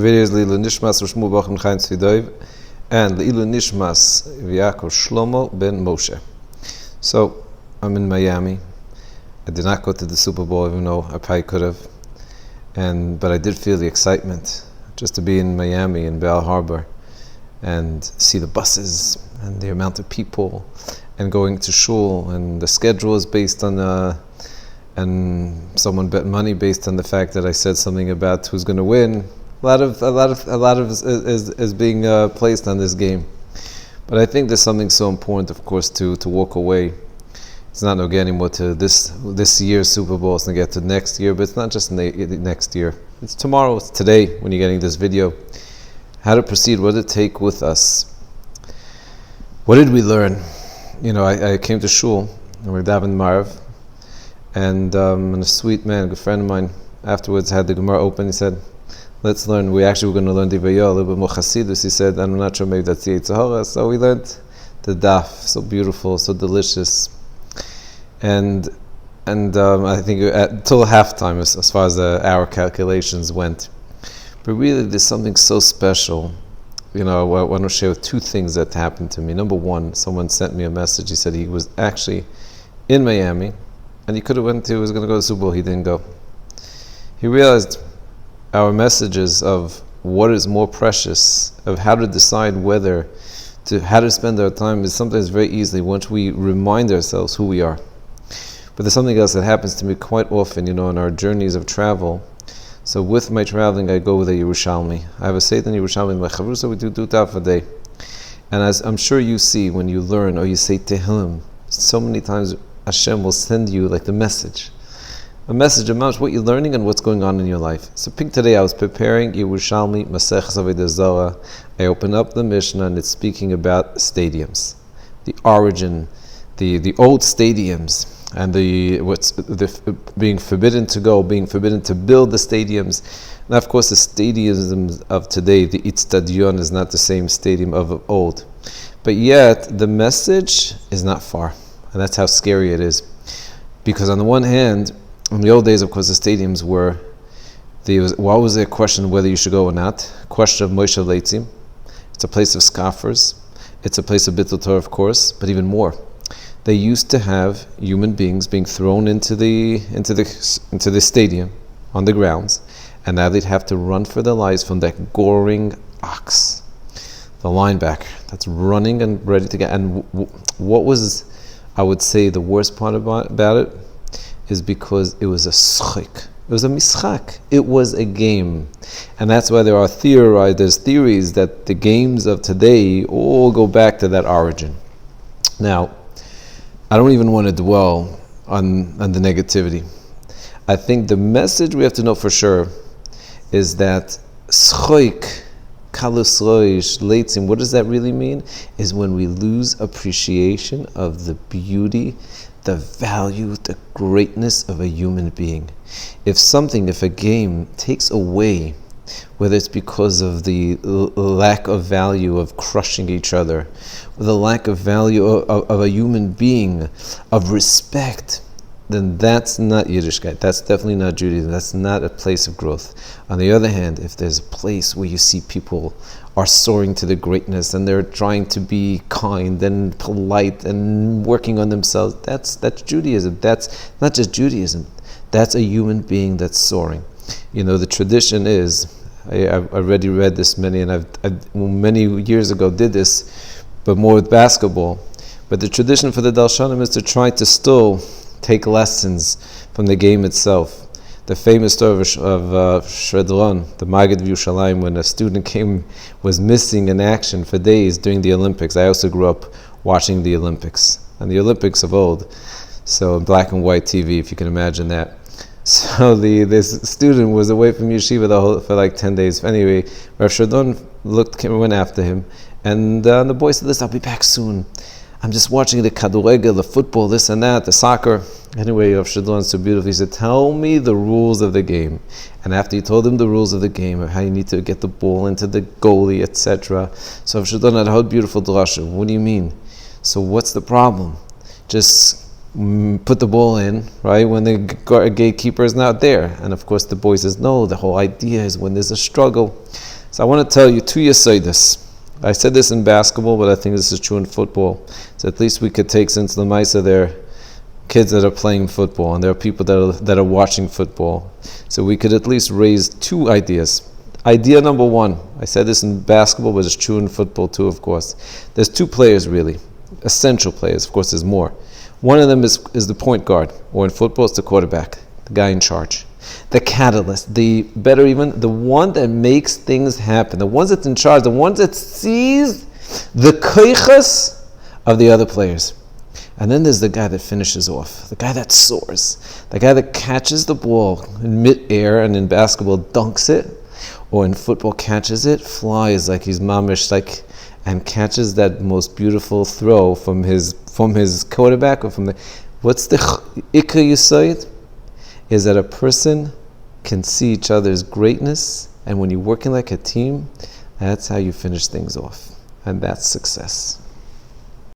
Videos Lilu Nishmas Rishmu Bachim Chaim Tzvidoiv and Lilu Nishmas V'Yakov Shlomo ben Moshe. So I'm in Miami. I did not go to the Super Bowl, even though I probably could have, but I did feel the excitement just to be in Miami in Bal Harbor and see the buses and the amount of people and going to shul, and the schedule is based on and someone bet money based on the fact that I said something about who's going to win. A lot of is being placed on this game, but I think there's something so important, of course, to walk away. It's not no anymore to this year's Super Bowl. It's going to get to next year, but it's not just next year. It's tomorrow. It's today when you're getting this video. How to proceed? What did it take with us? What did we learn? You know, I came to shul and we're davening Marv, and a sweet man, a good friend of mine, afterwards had the Gemara open. He said, let's learn. We actually were going to learn Divrei, a little bit more Chassidus. He said, I'm not sure, maybe that's the Yetzer Hara. So we learned the daf, so beautiful, so delicious, and I think till halftime, as far as our calculations went. But really, there's something so special. You know, I want to share two things that happened to me. Number one, someone sent me a message. He said he was actually in Miami, and he was going to go to the Super Bowl. He didn't go. He realized our messages of what is more precious, of how to decide how to spend our time, is sometimes very easily once we remind ourselves who we are. But there's something else that happens to me quite often, you know, in our journeys of travel. So with my traveling, I go with a Yerushalmi. I have a Seder in Yerushalmi in my Chavrusa. We do Taf a day. And as I'm sure you see when you learn or you say Tehillim, so many times Hashem will send you like the message. A message about what you're learning and what's going on in your life. So pick today, I was preparing Yerushalmi Maseches Avodah Zarah. I open up the Mishnah and it's speaking about stadiums, the origin, the old stadiums, and the being forbidden to go, being forbidden to build the stadiums. Now, of course, the stadiums of today, the Itztadion, is not the same stadium of old, but yet the message is not far, and that's how scary it is. Because on the one hand, in the old days, of course, the stadiums what was their question whether you should go or not? Question of Moshe Leitzim. It's a place of scoffers. It's a place of Bittul Torah, of course, but even more. They used to have human beings being thrown into the stadium on the grounds, and now they'd have to run for their lives from that goring ox, the linebacker that's running and ready to get. And what was, I would say, the worst part about it is because it was a schik. It was a mischak. It was a game. And that's why there's theories that the games of today all go back to that origin. Now, I don't even want to dwell on the negativity. I think the message we have to know for sure is that schoik, kalus roish, leitzim, what does that really mean? Is when we lose appreciation of the beauty, the value, the greatness of a human being. If a game takes away, whether it's because of the lack of value of crushing each other, or the lack of value of a human being, of respect, then that's not Yiddishkeit. That's definitely not Judaism. That's not a place of growth. On the other hand, if there's a place where you see people are soaring to the greatness and they're trying to be kind and polite and working on themselves, that's Judaism. That's not just Judaism. That's a human being that's soaring. You know, the tradition is, I've already read this and I've many years ago did this, but more with basketball. But the tradition for the Dalshanim is to try to still take lessons from the game itself. The famous story of Shredron, the Maggid of Yerushalayim, when a student was missing in action for days during the Olympics. I also grew up watching the Olympics, and the Olympics of old, so in black and white TV, if you can imagine that. So this student was away from yeshiva for like 10 days. Anyway, Rav Shredron went after him, and the boy said, listen, I'll be back soon. I'm just watching the kaduregel, the football, this and that, the soccer. Anyway, Rav Shredron so beautifully said, tell me the rules of the game. And after he told him the rules of the game, of how you need to get the ball into the goalie, etc. So Rav Shredron had a whole beautiful drasha. What do you mean? So what's the problem? Just put the ball in, right, when the gatekeeper is not there. And of course the boy says, no, the whole idea is when there's a struggle, So I want to tell you two yesodis. I said this in basketball, but I think this is true in football. So at least we could take since the Maisa there, kids that are playing football, and there are people that are watching football. So we could at least raise two ideas. Idea number one, I said this in basketball, but it's true in football too, of course. There's two players really, essential players. Of course, there's more. One of them is the point guard, or in football, it's the quarterback, the guy in charge. The catalyst, the one that makes things happen, the one that's in charge, the one that sees the koiches of the other players. And then there's the guy that finishes off, the guy that soars, the guy that catches the ball in mid-air and in basketball dunks it, or in football catches it, flies like he's mamish, and catches that most beautiful throw from his quarterback or from the. What's the ikka yesod? Is that a person can see each other's greatness, and when you're working like a team, that's how you finish things off, and that's success.